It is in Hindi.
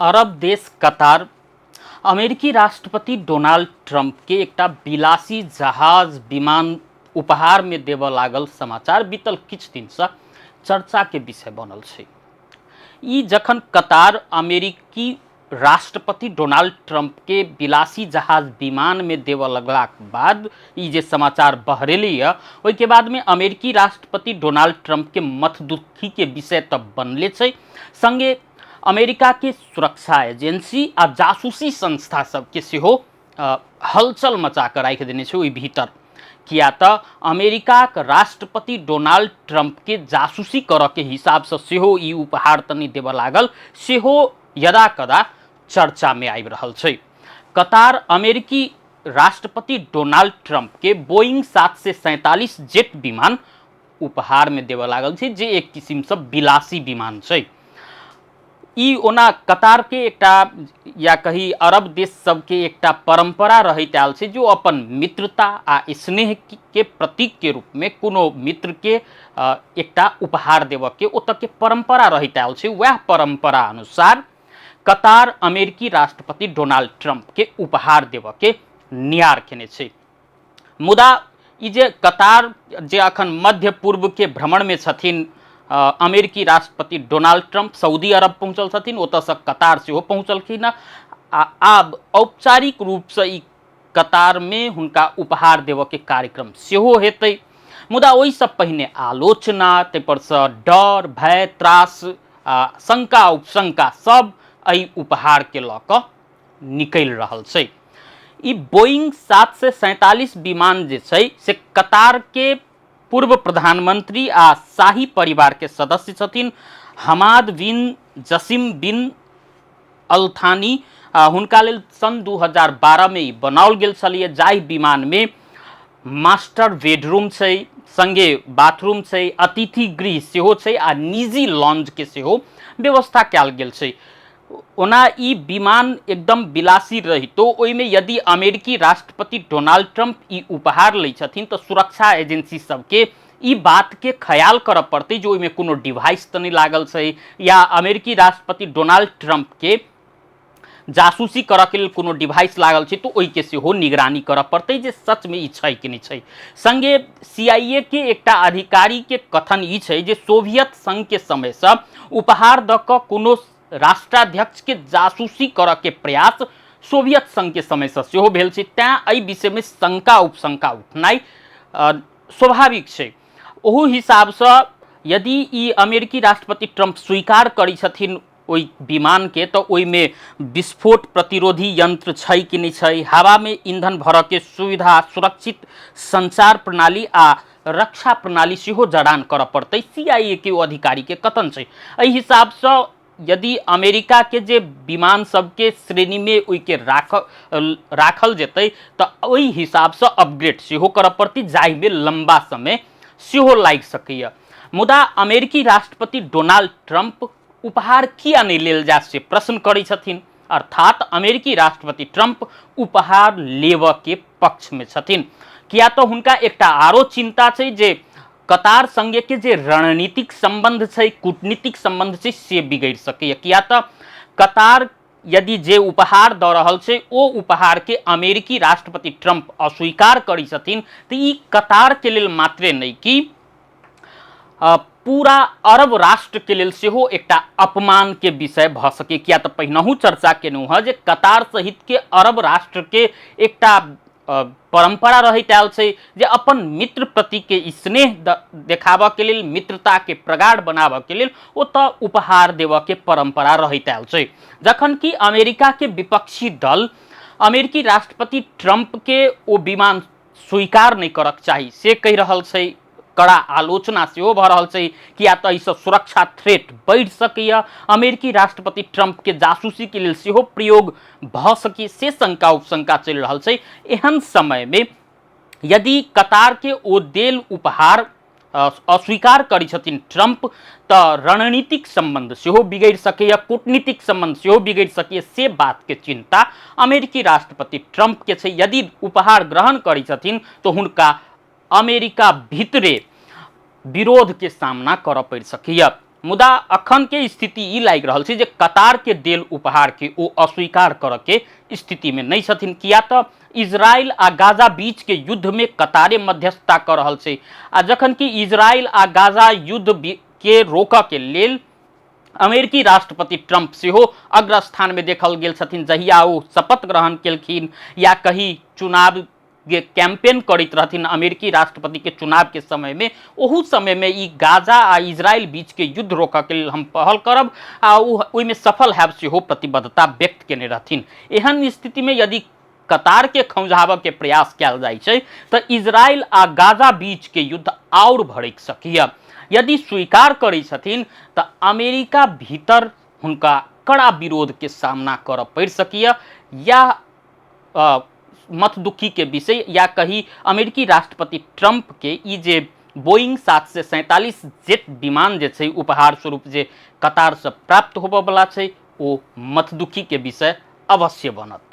अरब देश कतार अमेरिकी राष्ट्रपति डोनाल्ड ट्रंप के एकटा विलासी जहाज विमान उपहार में देव लागल समाचार बीतल किछु दिन से चर्चा के विषय बनल छै। ई जखन कतार अमेरिकी राष्ट्रपति डोनाल्ड ट्रंप के विलासी जहाज विमान में देव लगलाक बाद ई जे समाचार बहरेली है, ओहि के बाद में अमेरिकी राष्ट्रपति डोनाल्ड ट्रंप के मथदुखी के विषय तब बनले छै। संगे अमेरिका के सुरक्षा एजेंसी आ जासूसी संस्था सबके सेहो हलचल मचा कर राखि देने छै ओहि भीतर। किया तो अमेरिका के राष्ट्रपति डोनाल्ड ट्रंप के जासूसी करऽ के हिसाब से सेहो ई उपहार तनी देव लागल सेहो यदा कदा चर्चा में आबि रहल छै। कतार अमेरिकी राष्ट्रपति डोनाल्ड ट्रंप के बोइंग 747 जेट विमान उपहार में देव लागल छै, जे एक किस्म से विलासी विमान छै। ई ओना कतार के एकटा या कही अरब देश सबके एकटा परंपरा रहित आयल छै, जो अपन मित्रता आ स्नेह के प्रतीक के रूप में कोनो मित्र के एकटा उपहार देव के ओतऽ के परंपरा रहित आयल छै। वह परंपरा अनुसार कतार अमेरिकी राष्ट्रपति डोनाल्ड ट्रंप के उपहार देव के नियार केने छै। मुदा ई जे कतार जे अखन मध्य पूर्व के भ्रमण में छथिन, अमेरिकी राष्ट्रपति डोनाल्ड ट्रंप सऊदी अरब पहुँचल छथिन, ओतऽ से कतार सेहो पहुँचलखिन। आब औपचारिक रूप से ई कतार में हुनका उपहार देव के कार्यक्रम सेहो हेतै। मुदा ओहि से पहिने आलोचना, ताहिपर से डर, भय, त्रास, शंका उपशंका सब एहि उपहार के लऽ कऽ निकलि रहल छै। ई बोइंग 747 विमान जे छै से कतार के पूर्व प्रधानमंत्री आ शाही परिवार के सदस्य छथिन हमाद बिन जसीम बिन अल थानी। हुनका लेल सन 2012 में ई बनाओल गेल छलिए, जाहि विमान में मास्टर बेडरूम छै, संगे बाथरूम छै, अतिथि गृह सेहो छै आ निजी लॉन्ज के सेहो व्यवस्था कयल गेल छै। ओना ई विमान एकदम विलासी रहितो ओहिमे यदि अमेरिकी राष्ट्रपति डोनाल्ड ट्रंप ई उपहार लै छथिन तो सुरक्षा एजेंसी सबके ई बात के ख्याल करऽ पड़तै जो ओहिमे कोनो डिवाइस तऽ नहीं लागल छै, या अमेरिकी राष्ट्रपति डोनाल्ड ट्रंप के जासूसी करऽ के लेल कोनो डिवाइस लागल छै तो ओहि के सेहो निगरानी करऽ पड़तै जे सच में ई छै कि नहीं छै। संगे CIA के एकटा अधिकारी के कथन ई छै जे सोवियत संघ के समय से उपहार दऽ कऽ कोनो राष्ट्राध्यक्ष के जासूसी करऽ के प्रयास सोवियत संघ के समय से सेहो भेल छै। तें एहि विषय में शंका उपशंका उठनाइ स्वाभाविक छै। ओहू हिसाब से यदि ई अमेरिकी राष्ट्रपति ट्रंप स्वीकार करै छथिन ओहि विमान के, तो ओहि में विस्फोट प्रतिरोधी यंत्र छै कि नहीं छै, हवा में ईंधन भरऽ के सुविधा, सुरक्षित संचार प्रणाली आ रक्षा प्रणाली सेहो जड़ान करऽ पड़तै, CIA के ओ अधिकारी के कथन छै। एहि हिसाब से यदि अमेरिका के जे विमान सबके श्रेणी में ओहि के राखल जेतै तऽ ओहि हिसाब से अपग्रेड सेहो करऽ पड़तै, जाहि में लंबा समय सेहो लागि सकैए। मुदा अमेरिकी राष्ट्रपति डोनाल्ड ट्रंप उपहार किया नहीं लेल जा से प्रश्न करै छथिन, अर्थात अमेरिकी राष्ट्रपति ट्रंप उपहार लेव के पक्ष में छथिन। किया तो हुनका एकटा आरो चिंता छै जे कतार संगे के जे रणनीतिक संबंध छै, कूटनीतिक संबंध छै, से बिगड़ सकैए। किया तो कतार यदि जे उपहार दऽ रहल छै ओ उपहार के अमेरिकी राष्ट्रपति ट्रंप अस्वीकार करै छथिन तऽ ई कतार के लेल मात्रे नहीं कि पूरा अरब राष्ट्र के लेल सेहो एकटा अपमान के विषय भऽ सकै। किया तऽ पहिनहु चर्चा केलहुँ हँ जे कतार सहित के अरब राष्ट्र के एकटा परंपरा रहित आयल छै जे अपन मित्र प्रति के स्नेह देखाबऽ के लेल, मित्रता के प्रगाढ़ बनाबऽ के लेल ओतऽ उपहार देवऽ के परंपरा रहित आयल छै। जखन कि अमेरिका के विपक्षी दल अमेरिकी राष्ट्रपति ट्रंप के ओ विमान स्वीकार नहीं करऽ चाही से कहि रहल छै, कड़ा आलोचना सेहो भऽ रहल छै। किया तऽ एहिसँ सुरक्षा थ्रेट बढ़ि सकैए, अमेरिकी राष्ट्रपति ट्रंप के जासूसी के लेल सेहो प्रयोग भऽ सकै, से शंका उपशंका चलि रहल छै। एहन समय में यदि कतार के ओ देल उपहार अस्वीकार करै छथिन ट्रंप तऽ रणनीतिक संबंध सेहो बिगड़ सकैए, कूटनीतिक संबंध सेहो बिगड़ सकैए, से बात के चिंता अमेरिकी राष्ट्रपति ट्रंप के छै। यदि उपहार ग्रहण करै छथिन तो हुनका अमेरिका भीतरे विरोध के सामना करऽ पड़ि सकैए। मुदा अखन के स्थिति ई लागि रहल छै जे कतार के देल उपहार के ओ अस्वीकार करऽ के स्थिति में नहीं छथिन, किया तो इजराइल आ गाजा बीच के युद्ध में कतारे मध्यस्थता कर रहल छै। आ जखन कि इजराइल आ गाजा युद्ध के रोकऽ के लेल अमेरिकी राष्ट्रपति ट्रंप सेहो अग्रस्थान में देखल गेल छथिन, जहिया ओ शपथ ग्रहण केलखिन या कहीं चुनाव के कैंपेन करैत रहथिन अमेरिकी राष्ट्रपति के चुनाव के समय में, ओहू समय में ई गाजा आ इजराइल बीच के युद्ध रोकऽ के लेल हम पहल करब आ ओहिमे सफल हैब सेहो प्रतिबद्धता व्यक्त केने रहथिन। एहन स्थिति में यदि कतार के खौंझाबऽ के प्रयास कयल जाइ छै तऽ इजराइल आ गाजा बीच के युद्ध और भड़क सकैया। यदि स्वीकार करै छथिन तऽ अमेरिका भीतर हुनका कड़ा विरोध के सामना करऽ पड़ि सकैया, या मतदुखी के विषय या कही अमेरिकी राष्ट्रपति ट्रंप के ई जे बोइंग 747 जेट विमान जे छै उपहार स्वरूप जे कतार से प्राप्त होबऽ वाला छै ओ मतदुखी के विषय अवश्य बनत।